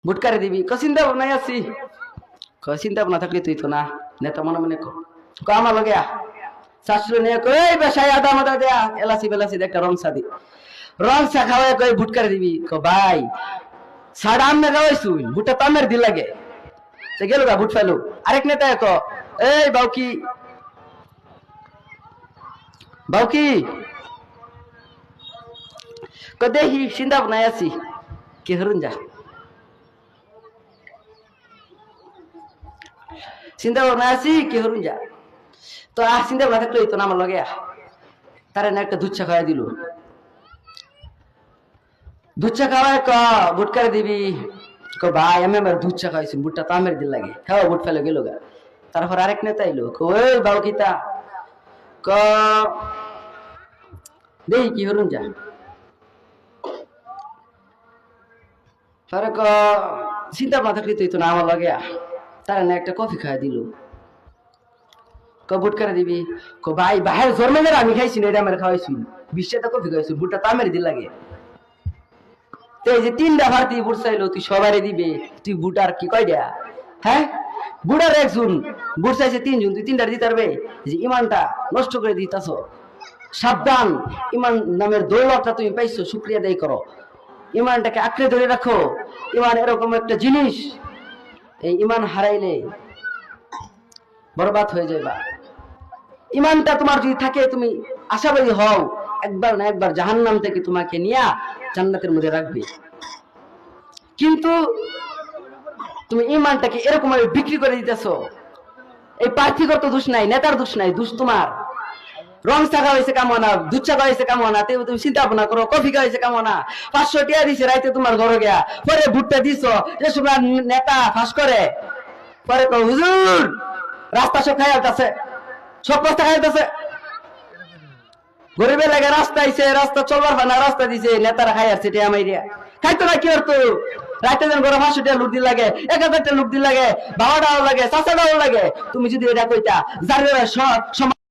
ভুটকারে দিবি চিন্তা ভাবনাই আছি চিন্তা ভাবনা থাকলে তুই তো না নেতা মনে মনে আমার লগে শাশুড়ি নিয়ে এই বেশাই আদা মাদা দেয়া এলাচি বেলাচি একটা রং চা দি রং চা খাওয়াই কই ভুটকারে দিবি ভাই সাড়া আমনে খাওয়াইছু ভুটটা তামের দিল লাগে গেল গা ভুট ফেলো আরেক নেতা এই বাউকি বাউকি দেখি চিন্তা ভাবনায় আছি কি হরুন যা চিন্তা ভাবনা আছি কি হরুন যা তো আর চিন্তা ভাবনা থাকলে তো না আমার লগে তারা না একটা দুধ চা খাওয়াই দিল দুধ চা খাওয়ায় ভুট করে দিবি ভাই আমি আমার দুধ চা খাওয়াইছি বুটটা তো আমের দিল লাগে খাওয়া বুট ফেলে গেল গা তারপর আরেক নেতা এলো ওই বাউকিতা দেখি কি হরুন যা চিন্তা ভাবনা থাকলে তুই তো না আমার লগে তারা না একটা কফি খাওয়া দিল বুট করে দিবি ভাই বাহের জন্মের আমি খাইছি না এটা আমার খাওয়াইছি 20 টাকা কফি খাইছি বুটটা তো আমের দিল লাগে তো এই যে 3টা ভারতী বুট চাইলো তুই সবারই দিবে তুই বুট আর কি কয় দেয়া হ্যাঁ বুড়ার একজন বুট চাইছে 3 জন তুই 3টা দিতে পারবে যে ইমানটা নষ্ট করে দিতাছ সাবধান ইমান নামের দৌলতটা তুমি পাইছো শুকরিয়া আদায় করো ইমানটাকে আঁকড়ে ধরে রাখো ইমান এরকম একটা জিনিস এই ইমান হারাইলে বরবাদ হয়ে যাবে ইমানটা তোমার যদি থাকে তুমি আশাবাদী হও একবার না একবার জাহান্নাম থেকে তোমাকে নিয়ে জান্নাতের মধ্যে রাখবে কিন্তু তুমি ইমানটাকে এরকম ভাবে বিক্রি করে দিতেছো এই প্রার্থীগত দোষ নাই নেতার দোষ নাই দোষ তোমার রং চা খাওয়াইছে কামনা দুধ চা খাওয়াইছে কামনা তুমি চিন্তা ভাবনা করো কফি খাওয়াইছে কামনা 500 টাকা দিছে রাইতে তোমার ঘরে গিয়া পরে ভুট্টা দিছো যে সময় নেতা ফাঁস করে পরে হুজুর রাস্তা সব খাইয়ালতেছে সব রাস্তা খাইয়ালতেছে গরিবের লাগে রাস্তা আইছে রাস্তা চলবার না রাস্তা দিছে নেতারা খাই আসছে টিয়া মাইরিয়া খাইতো না কি করতো রাইতে যেন ঘরে 500 টাকা লুট দিল লাগে 1000 টাকা লুট দিল লাগে 12টাও লাগে 400টাও লাগে তুমি যদি এটা কইতা যার